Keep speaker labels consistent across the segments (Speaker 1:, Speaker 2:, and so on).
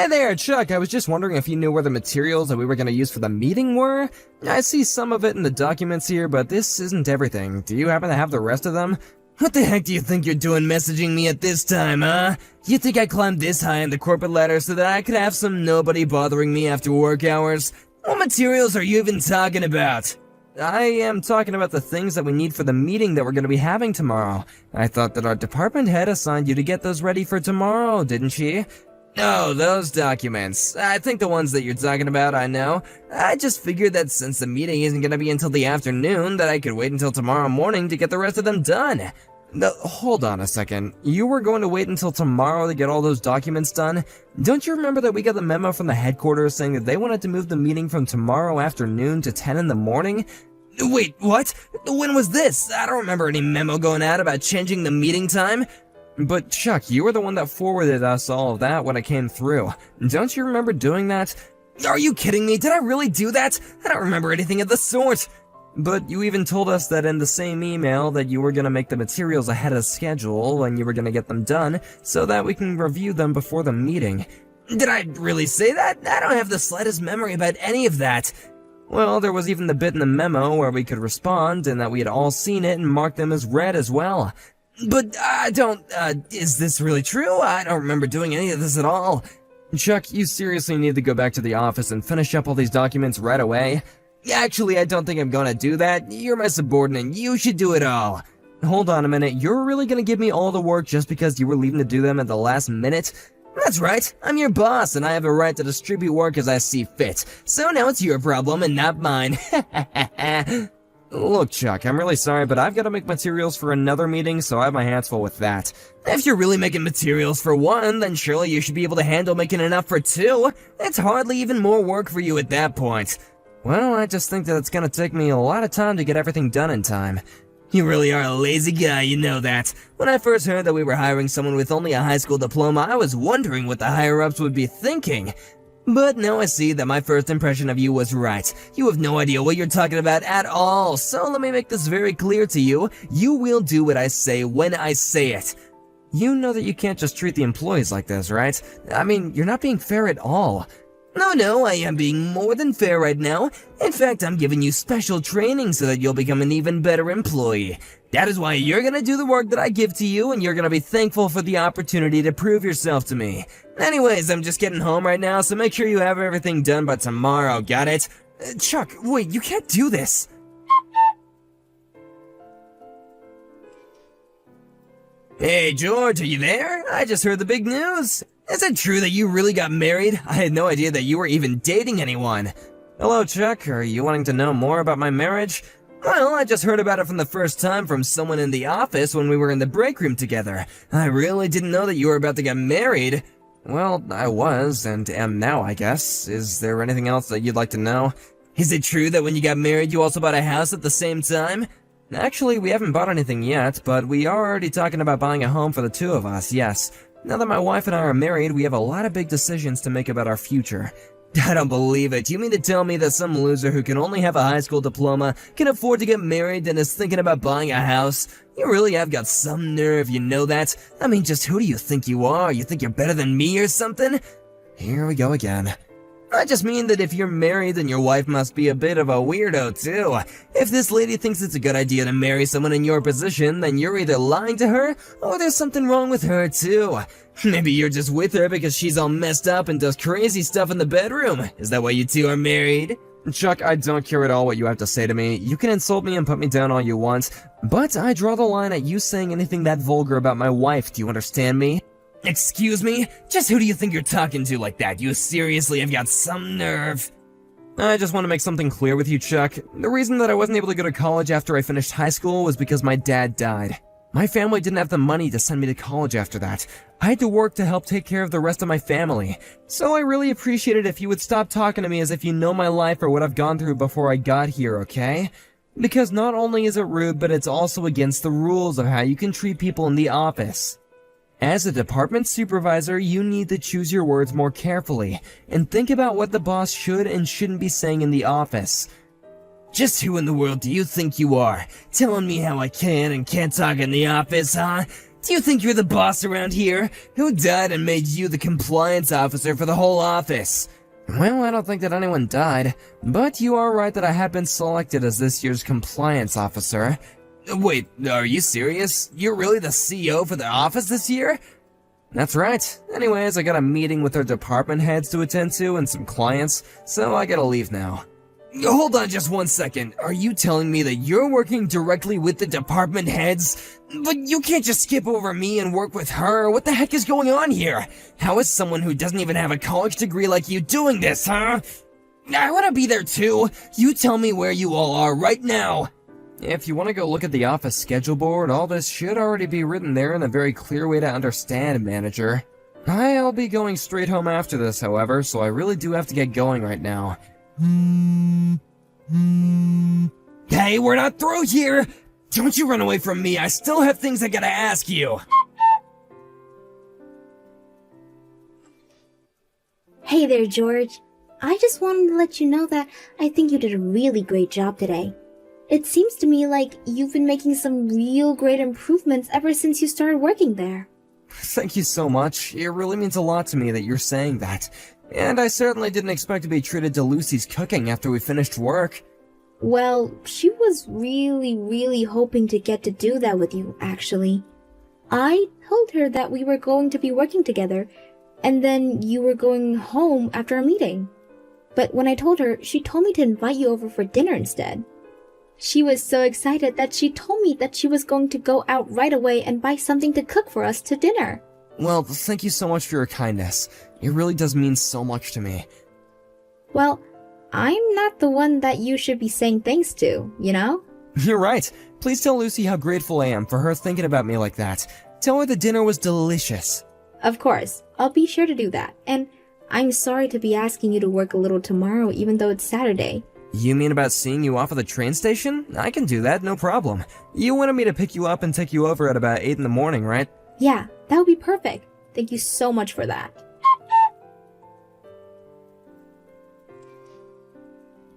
Speaker 1: Hey there, Chuck. I was just wondering if you knew where the materials that we were going to use for the meeting were? I see some of it in the documents here, but this isn't everything. Do you happen to have the rest of them? What the heck do you think you're doing messaging me at this time, huh? You think I climbed this high in the corporate ladder so that I could have some nobody bothering me after work hours? What materials are you even talking about? I am talking about the things that we need for the meeting that we're going to be having tomorrow. I thought that our department head assigned you to get those ready for tomorrow, didn't she? Oh, those documents. I think the ones that you're talking about, I know. I just figured that since the meeting isn't going to be until the afternoon, that I could wait until tomorrow morning to get the rest of them done. No, hold on a second. You were going to wait until tomorrow to get all those documents done? Don't you remember that we got the memo from the headquarters saying that they wanted to move the meeting from tomorrow afternoon to 10 in the morning? Wait, what? When was this? I don't remember any memo going out about changing the meeting time. But Chuck, you were the one that forwarded us all of that when it came through. Don't you remember doing that? Are you kidding me? Did I really do that? I don't remember anything of the sort. But you even told us that in the same email that you were going to make the materials ahead of schedule and you were going to get them done so that we can review them before the meeting. Did I really say that? I don't have the slightest memory about any of that. Well, there was even the bit in the memo where we could respond and that we had all seen it and marked them as read as well. But is this really true? I don't remember doing any of this at all. Chuck, you seriously need to go back to the office and finish up all these documents right away? Actually, I don't think I'm gonna do that. You're my subordinate. You should do it all. Hold on a minute. You're really gonna give me all the work just because you were leaving to do them at the last minute? That's right. I'm your boss, and I have a right to distribute work as I see fit. So now it's your problem and not mine. Look, Chuck, I'm really sorry, but I've got to make materials for another meeting, so I have my hands full with that. If you're really making materials for one, then surely you should be able to handle making enough for two. It's hardly even more work for you at that point. Well, I just think that it's gonna take me a lot of time to get everything done in time. You really are a lazy guy, you know that. When I first heard that we were hiring someone with only a high school diploma, I was wondering what the higher-ups would be thinking. But now I see that my first impression of you was right. You have no idea what you're talking about at all, so let me make this very clear to you. You will do what I say when I say it. You know that you can't just treat the employees like this, right? I mean, you're not being fair at all. No, I am being more than fair right now. In fact, I'm giving you special training so that you'll become an even better employee. That is why you're gonna do the work that I give to you, and you're gonna be thankful for the opportunity to prove yourself to me. Anyways, I'm just getting home right now, so make sure you have everything done by tomorrow, got it? Chuck, wait, you can't do this. Hey, George, are you there? I just heard the big news. Is it true that you really got married? I had no idea that you were even dating anyone. Hello, Chuck. Are you wanting to know more about my marriage? Well, I just heard about it from the first time from someone in the office when we were in the break room together. I really didn't know that you were about to get married. Well, I was, and am now, I guess. Is there anything else that you'd like to know? Is it true that when you got married, you also bought a house at the same time? Actually, we haven't bought anything yet, but we are already talking about buying a home for the two of us, yes. Now that my wife and I are married, we have a lot of big decisions to make about our future. I don't believe it. You mean to tell me that some loser who can only have a high school diploma can afford to get married and is thinking about buying a house? You really have got some nerve, you know that? I mean, just who do you think you are? You think you're better than me or something? Here we go again. I just mean that if you're married, then your wife must be a bit of a weirdo, too. If this lady thinks it's a good idea to marry someone in your position, then you're either lying to her, or there's something wrong with her, too. Maybe you're just with her because she's all messed up and does crazy stuff in the bedroom. Is that why you two are married? Chuck, I don't care at all what you have to say to me. You can insult me and put me down all you want, but I draw the line at you saying anything that vulgar about my wife, do you understand me? Excuse me? Just who do you think you're talking to like that? You seriously have got some nerve. I just want to make something clear with you, Chuck. The reason that I wasn't able to go to college after I finished high school was because my dad died. My family didn't have the money to send me to college after that. I had to work to help take care of the rest of my family. So I really appreciate it if you would stop talking to me as if you know my life or what I've gone through before I got here, okay? Because not only is it rude, but it's also against the rules of how you can treat people in the office. As a department supervisor, you need to choose your words more carefully and think about what the boss should and shouldn't be saying in the office. Just who in the world do you think you are? Telling me how I can and can't talk in the office, huh? Do you think you're the boss around here? Who died and made you the compliance officer for the whole office? Well, I don't think that anyone died, but you are right that I have been selected as this year's compliance officer. Wait, are you serious? You're really the CEO for the office this year? That's right. Anyways, I got a meeting with our department heads to attend to and some clients, so I gotta leave now. Hold on just 1 second. Are you telling me that you're working directly with the department heads? But you can't just skip over me and work with her. What the heck is going on here? How is someone who doesn't even have a college degree like you doing this, huh? I want to be there too. You tell me where you all are right now. If you want to go look at the office schedule board, all this should already be written there in a very clear way to understand, manager. I'll be going straight home after this, however, so I really do have to get going right now. Hey, we're not through here! Don't you run away from me, I still have things I gotta ask you!
Speaker 2: Hey there, George. I just wanted to let you know that I think you did a really great job today. It seems to me like you've been making some real great improvements ever since you started working there.
Speaker 1: Thank you so much. It really means a lot to me that you're saying that. And I certainly didn't expect to be treated to Lucy's cooking after we finished work.
Speaker 2: Well, she was really hoping to get to do that with you, actually. I told her that we were going to be working together, and then you were going home after a meeting. But when I told her, she told me to invite you over for dinner instead. She was so excited that she told me that she was going to go out right away and buy something to cook for us to dinner.
Speaker 1: Well, thank you so much for your kindness. It really does mean so much to me.
Speaker 2: Well, I'm not the one that you should be saying thanks to, you know?
Speaker 1: You're right. Please tell Lucy how grateful I am for her thinking about me like that. Tell her the dinner was delicious.
Speaker 2: Of course, I'll be sure to do that. And I'm sorry to be asking you to work a little tomorrow even though it's Saturday.
Speaker 1: You mean about seeing you off at the train station? I can do that, no problem. You wanted me to pick you up and take you over at about 8 in the morning, right?
Speaker 2: Yeah, that would be perfect. Thank you so much for that.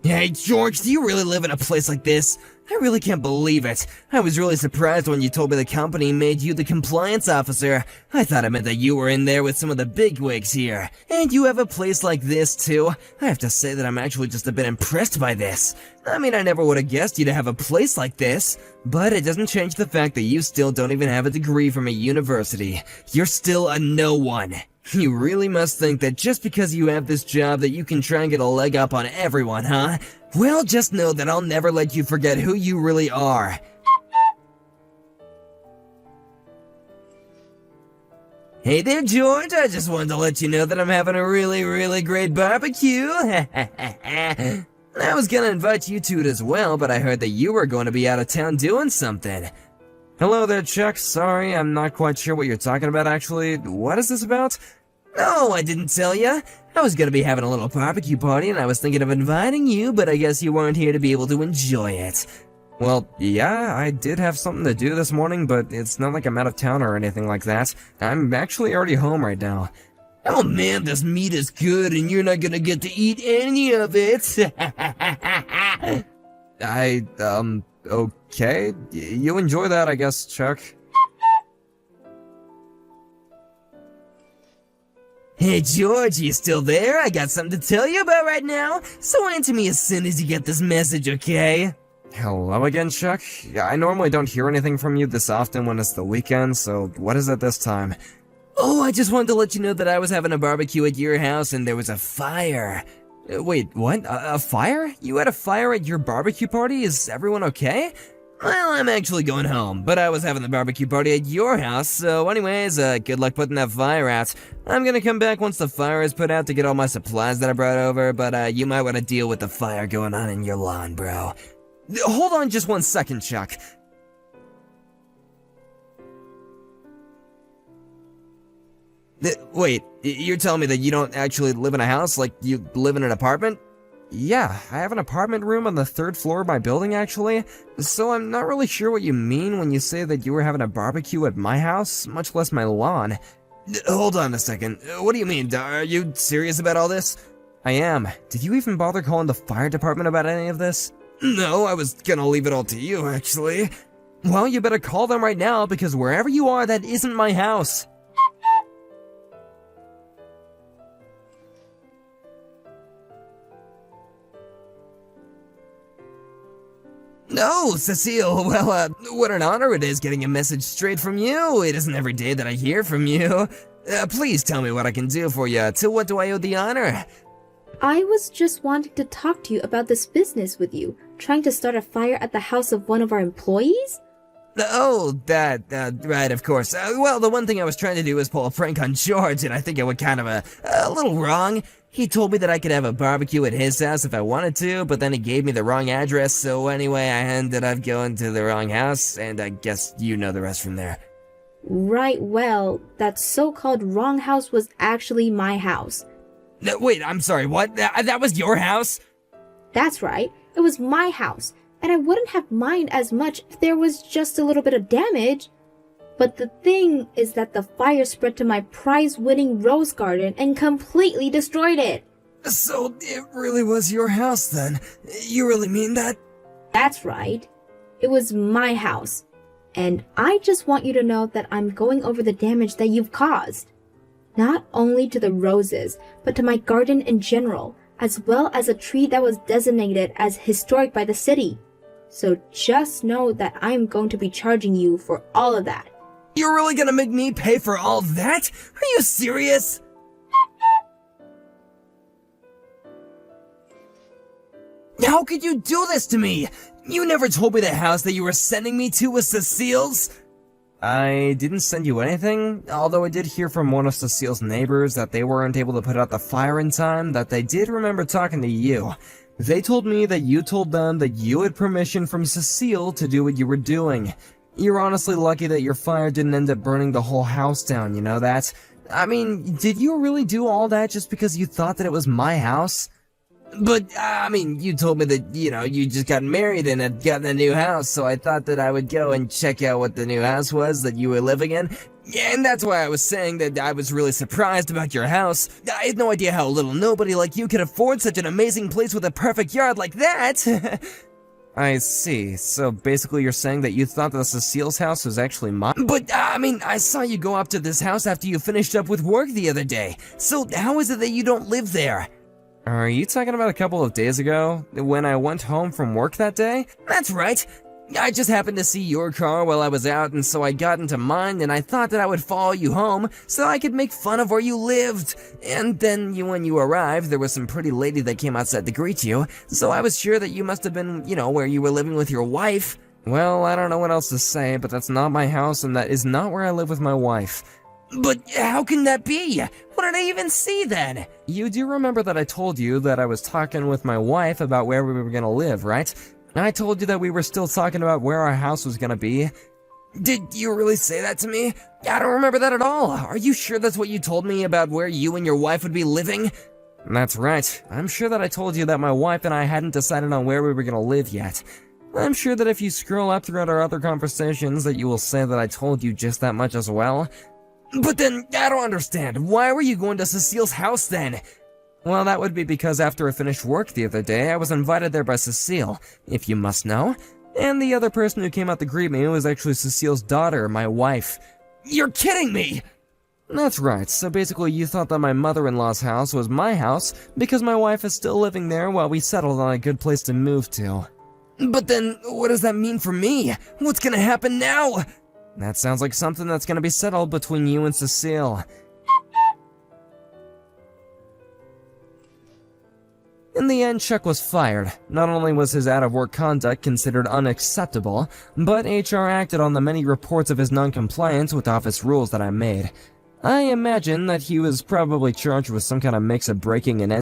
Speaker 1: Hey, George, do you really live in a place like this? I really can't believe it. I was really surprised when you told me the company made you the compliance officer. I thought it meant that you were in there with some of the bigwigs here. And you have a place like this, too? I have to say that I'm actually just a bit impressed by this. I mean, I never would have guessed you to have a place like this. But it doesn't change the fact that you still don't even have a degree from a university. You're still a no one. You really must think that just because you have this job that you can try and get a leg up on everyone, huh? Well, just know that I'll never let you forget who you really are. Hey there, George. I just wanted to let you know that I'm having a really great barbecue. I was gonna invite you to it as well, but I heard that you were going to be out of town doing something. Hello there, Chuck. Sorry, I'm not quite sure what you're talking about, actually. What is this about? No, I didn't tell ya. I was gonna be having a little barbecue party, and I was thinking of inviting you, but I guess you weren't here to be able to enjoy it. Well, yeah, I did have something to do this morning, but it's not like I'm out of town or anything like that. I'm actually already home right now. Oh man, this meat is good, and you're not gonna get to eat any of it. Okay. You enjoy that, I guess, Chuck. Hey, George, you still there? I got something to tell you about right now, so answer me as soon as you get this message, okay? Hello again, Chuck. I normally don't hear anything from you this often when it's the weekend, so what is it this time? Oh, I just wanted to let you know that I was having a barbecue at your house and there was a fire. Wait, what? A fire? You had a fire at your barbecue party? Is everyone okay? Well, I'm actually going home, but I was having the barbecue party at your house, so anyways, good luck putting that fire out. I'm gonna come back once the fire is put out to get all my supplies that I brought over, but you might want to deal with the fire going on in your lawn, bro. Hold on just 1 second, Chuck. Wait, you're telling me that you don't actually live in a house, like you live in an apartment? Yeah, I have an apartment room on the 3rd floor of my building, actually, so I'm not really sure what you mean when you say that you were having a barbecue at my house, much less my lawn. Hold on a second, what do you mean? Are you serious about all this? I am. Did you even bother calling the fire department about any of this? No, I was gonna leave it all to you, actually. Well, you better call them right now, because wherever you are, that isn't my house. No, Cecile, well, what an honor it is getting a message straight from you. It isn't every day that I hear from you. Please tell me what I can do for you. To what do I owe the honor?
Speaker 2: I was just wanting to talk to you about this business with you, trying to start a fire at the house of one of our employees?
Speaker 1: Oh, that, right, of course. Well, the one thing I was trying to do was pull a prank on George, and I think I went kind of a little wrong. He told me that I could have a barbecue at his house if I wanted to, but then he gave me the wrong address, so anyway, I ended up going to the wrong house, and I guess you know the rest from there.
Speaker 2: Right, well, that so-called wrong house was actually my house.
Speaker 1: No, wait, I'm sorry, what? That was your house?
Speaker 2: That's right, it was my house, and I wouldn't have minded as much if there was just a little bit of damage. But the thing is that the fire spread to my prize-winning rose garden and completely destroyed it.
Speaker 1: So, it really was your house then? You really mean that?
Speaker 2: That's right. It was my house. And I just want you to know that I'm going over the damage that you've caused. Not only to the roses, but to my garden in general, as well as a tree that was designated as historic by the city. So just know that I'm going to be charging you for all of that.
Speaker 1: You're really gonna make me pay for all that? Are you serious? How could you do this to me? You never told me the house that you were sending me to was Cecile's. I didn't send you anything, although I did hear from one of Cecile's neighbors that they weren't able to put out the fire in time, that they did remember talking to you. They told me that you told them that you had permission from Cecile to do what you were doing. You're honestly lucky that your fire didn't end up burning the whole house down, you know that? I mean, did you really do all that just because you thought that it was my house? But, I mean, you told me that, you just got married and had gotten a new house, so I thought that I would go and check out what the new house was that you were living in. Yeah, and that's why I was saying that I was really surprised about your house. I had no idea how a little nobody like you could afford such an amazing place with a perfect yard like that. I see. So basically you're saying that you thought that Cecile's house was actually mine? But, I mean, I saw you go up to this house after you finished up with work the other day. So how is it that you don't live there? Are you talking about a couple of days ago, when I went home from work that day? That's right. I just happened to see your car while I was out, and so I got into mine, and I thought that I would follow you home so I could make fun of where you lived. And then when you arrived, there was some pretty lady that came outside to greet you, so I was sure that you must have been, where you were living with your wife. Well, I don't know what else to say, but that's not my house, and that is not where I live with my wife. But how can that be? What did I even see then? You do remember that I told you that I was talking with my wife about where we were gonna live, right? I told you that we were still talking about where our house was gonna be. Did you really say that to me? I don't remember that at all. Are you sure that's what you told me about where you and your wife would be living? That's right. I'm sure that I told you that my wife and I hadn't decided on where we were gonna live yet. I'm sure that if you scroll up throughout our other conversations that you will say that I told you just that much as well. But then, I don't understand. Why were you going to Cecile's house then? Well, that would be because after I finished work the other day, I was invited there by Cecile, if you must know. And the other person who came out to greet me was actually Cecile's daughter, my wife. You're kidding me! That's right, so basically you thought that my mother-in-law's house was my house because my wife is still living there while we settled on a good place to move to. But then, what does that mean for me? What's gonna happen now? That sounds like something that's gonna be settled between you and Cecile. In the end, Chuck was fired. Not only was his out-of-work conduct considered unacceptable, but HR acted on the many reports of his non-compliance with office rules that I made. I imagine that he was probably charged with some kind of mix of breaking and